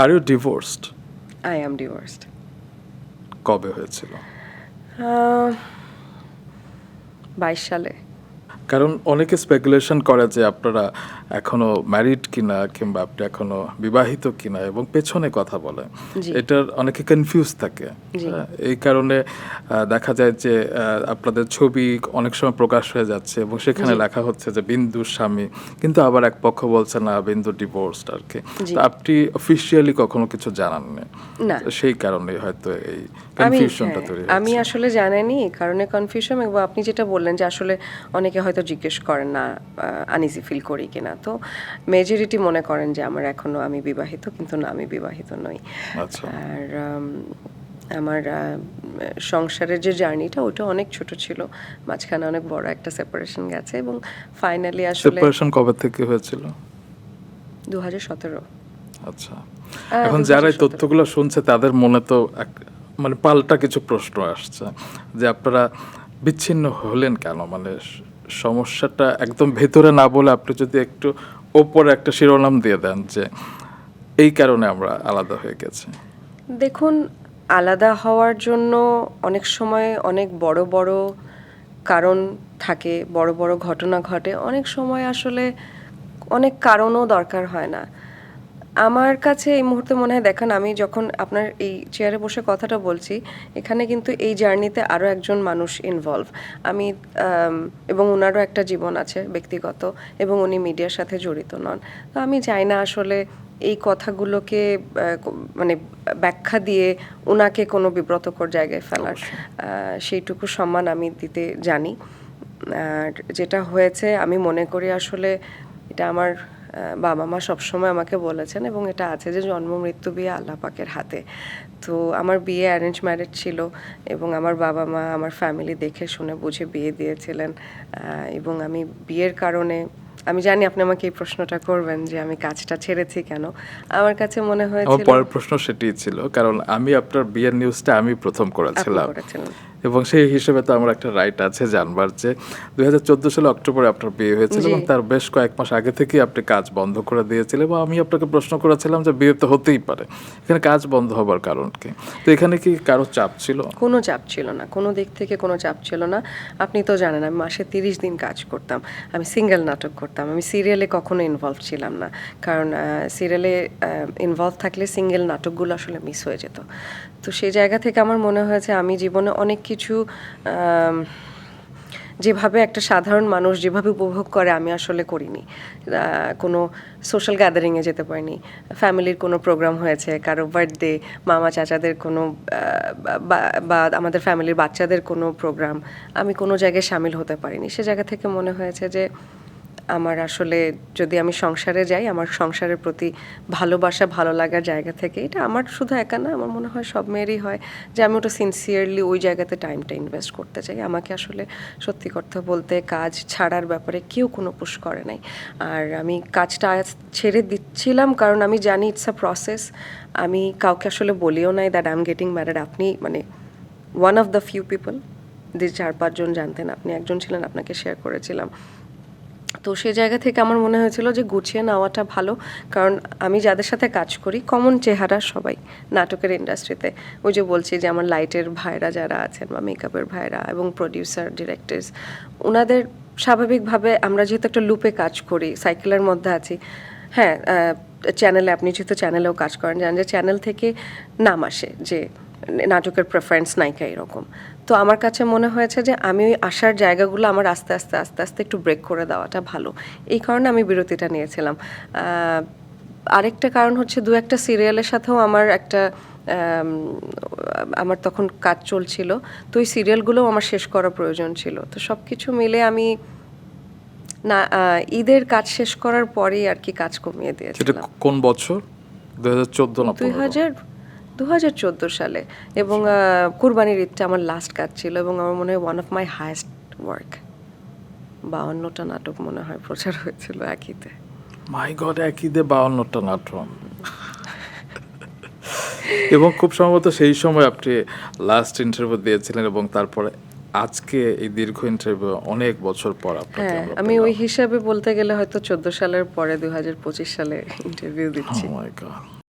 R you divorced? I am divorced. কবে হয়েছিল? 22 সালে। কারণ অনেকে স্পেকুলেশন করে যে আপনারা এখনো ম্যারিড কিনা কিংবা আপনি এখনো বিবাহিত কিনা এবং পেছনে কথা বলে, জি। এটার অনেকে কনফিউজ থাকে। জি। এই কারণে দেখা যায় যে আপনাদের ছবি অনেক সময় প্রকাশ হয়ে যাচ্ছে এবং সেখানে জি। লেখা হচ্ছে যে বিন্দুর স্বামী, কিন্তু আবার এক পক্ষ বলছে না বিন্দু ডিভোর্সড আর কি। জি। তো আপনি অফিসিয়ালি কখনো কিছু জানাননি, না। তো সেই কারণে হয়তো এই আমি কনফিউশনটা তৈরি আমি হয়েছে। আসলে জানিনি এই কারণে কনফিউশন, এবং আপনি যেটা বললেন যে আসলে অনেকে হয়তো জিজ্ঞেস করেন না আনইজি ফিল করি কিনা, তো মেজরিটি মনে করেন যে আমি বিবাহিত, কিন্তু না, আমি বিবাহিত নই। আচ্ছা। আর আমার সংসারের যে জার্নিটা ওটা অনেক ছোট ছিল, মাঝখানে অনেক বড় একটা সেপারেশন গেছে, এবং ফাইনালি আসলে সেপারেশন কবে থেকে হয়েছিল? 2017। আচ্ছা, এখন যারা এই তথ্যগুলো শুনছে তাদের মনে তো মানে পাল্টা কিছু প্রশ্ন আসছে যে আপনারা বিচ্ছিন্ন হলেন কেন, মানে সমস্যাটা একদম ভেতরে না বলে আপনি যদি একটু ওপরে একটা শিরোনাম দিয়ে দেন যে এই কারণে আমরা আলাদা হয়ে গেছি। দেখুন, আলাদা হওয়ার জন্য অনেক সময় অনেক বড় বড় কারণ থাকে, বড় বড় ঘটনা ঘটে, অনেক সময় আসলে অনেক কারণও দরকার হয় না। আমার কাছে এই মুহূর্তে মনে হয়, দেখেন, আমি যখন আপনার এই চেয়ারে বসে কথাটা বলছি, এখানে কিন্তু এই জার্নিতে আরও একজন মানুষ ইনভলভ। আমি এবং ওনারও একটা জীবন আছে ব্যক্তিগত, এবং উনি মিডিয়ার সাথে জড়িত নন। তো আমি চাই না আসলে এই কথাগুলোকে মানে ব্যাখ্যা দিয়ে ওনাকে কোনো বিব্রতকর জায়গায় ফেলার। সেইটুকু সম্মান আমি দিতে জানি। আর যেটা হয়েছে, আমি মনে করি আসলে এটা আমার বাবা মা সবসময় আমাকে বলেছেন, এবং এটা আছে যে জন্ম মৃত্যু বিয়ে আল্লাহ পাকের হাতে। তো আমার বিয়ে অ্যারেঞ্জ ম্যারেজ ছিল, এবং আমার বাবা মা আমার ফ্যামিলি দেখে শুনে বুঝে বিয়ে দিয়েছিলেন। এবং আমি বিয়ের কারণে, আমি জানি আপনি আমাকে এই প্রশ্নটা করবেন যে আমি কাজটা ছেড়েছি কেন। আমার কাছে মনে আমার হয়েছিল, পরের প্রশ্ন সেটাই ছিল, কারণ আমি আপনার বিয়ের নিউজটা আমি প্রথম আপনি করেছিলাম, করেছিলেন। এবং সেই হিসেবে তো আমার একটা রাইট আছে জানবার যে 2014 সালে অক্টোবরে আপনার বিয়ে হয়েছিল, জি। এবং তার বেশ কয়েক মাস আগে থেকেই আপনি কাজ বন্ধ করে দিয়েছিলেন, এবং আমি আপনাকে প্রশ্ন করেছিলাম যে বিয়ে তো হতেই পারে, এখানে কাজ বন্ধ হবার কারণ কি? তো এখানে কি কারো চাপ ছিল? কোনো চাপ ছিল না, কোনো দিক থেকে কোনো চাপ ছিল না। আপনি তো জানেন আমি মাসে 30 দিন কাজ করতাম, আমি সিঙ্গেল নাটক করতাম, আমি সিরিয়ালে কখনো ইনভলভ ছিলাম না, কারণ সিরিয়ালে ইনভলভ থাকলে সিঙ্গেল নাটকগুলো আসলে মিস হয়ে যেত। তো সেই জায়গা থেকে আমার মনে হয়েছে আমি জীবনে অনেক কিছু যেভাবে একটা সাধারণ মানুষ যেভাবে উপভোগ করে আমি আসলে করিনি। কোনো সোশ্যাল গ্যাদারিংয়ে যেতে পারিনি, ফ্যামিলির কোনো প্রোগ্রাম হয়েছে, কারো বার্থডে, মামা চাচাদের কোনো বা আমাদের ফ্যামিলির বাচ্চাদের কোনো প্রোগ্রাম, আমি কোনো জায়গায় সামিল হতে পারিনি। সে জায়গা থেকে মনে হয়েছে যে আমার আসলে যদি আমি সংসারে যাই, আমার সংসারের প্রতি ভালোবাসা ভালো লাগার জায়গা থেকে, এটা আমার শুধু একা না, আমার মনে হয় সব মেয়েরই হয়, যে আমি ওটা সিনসিয়ারলি ওই জায়গাতে টাইমটা ইনভেস্ট করতে চাই। আমাকে আসলে সত্যি কথা বলতে কাজ ছাড়ার ব্যাপারে কেউ কোনো পুশ করে নাই। আর আমি কাজটা ছেড়ে দিচ্ছিলাম কারণ আমি জানি ইটস আ প্রসেস। আমি কাউকে আসলে বলিও নাই that I am getting married. আপনি মানে one of the few people, যে 4-5 জন জানতেন, আপনি একজন ছিলেন, আপনাকে শেয়ার করেছিলাম। তো সেই জায়গা থেকে আমার মনে হয়েছিল যে গুছিয়ে নেওয়াটা ভালো, কারণ আমি যাদের সাথে কাজ করি কমন চেহারা সবাই নাটকের ইন্ডাস্ট্রিতে। ওই যে বলছি যে আমার লাইটের ভাইরা যারা আছেন বা মেকআপের ভাইরা এবং প্রডিউসার ডিরেক্টরস, ওনাদের স্বাভাবিকভাবে আমরা যেহেতু একটা লুপে কাজ করি, সাইকেলের মধ্যে আছি। হ্যাঁ, চ্যানেলে, আপনি যেহেতু চ্যানেলেও কাজ করেন, জানেন যে চ্যানেল থেকে নাম আসে যে নাটকের প্রেফারেন্স নায়িকা এরকম। তো আমার কাছে মনে হয়েছে যে আমি ওই আসার জায়গাগুলো আমার আস্তে আস্তে আস্তে আস্তে একটু ব্রেক করে দেওয়াটা ভালো, এই কারণে আমি বিরতিটা নিয়েছিলাম। আরেকটা কারণ হচ্ছে, দু একটা সিরিয়ালের সাথেও আমার একটা আমার তখন কাজ চলছিল, তো ওই সিরিয়ালগুলোও আমার শেষ করা প্রয়োজন ছিল। তো সব কিছু মিলে আমি না ঈদের কাজ শেষ করার পরেই আর কি কাজ কমিয়ে সেটা দিয়েছিলাম। কোন বছর? 2014 না 15? 2014 সালে, এবং কুরবানির ঈদটা আমার লাস্ট কাজ ছিল, এবং আমার মনে হয় one of my highest work. 52টা নাটক মনে হয় প্রচার হয়েছিল একইতে। মাই গড, একই দিয়ে 52টা নাটক। এবং খুব সম্ভবত সেই সময় আপনি লাস্ট ইন্টারভিউ দিয়েছিলেন, এবং তারপরে আজকে এই দীর্ঘ ইন্টারভিউ অনেক বছর পর আপনাকে হ্যাঁ, আমরা আমি পেলাম। ওই হিসাবে বলতে গেলে হয়তো 14 সালের পরে 2025 সালে ইন্টারভিউ দিচ্ছি। Oh my God.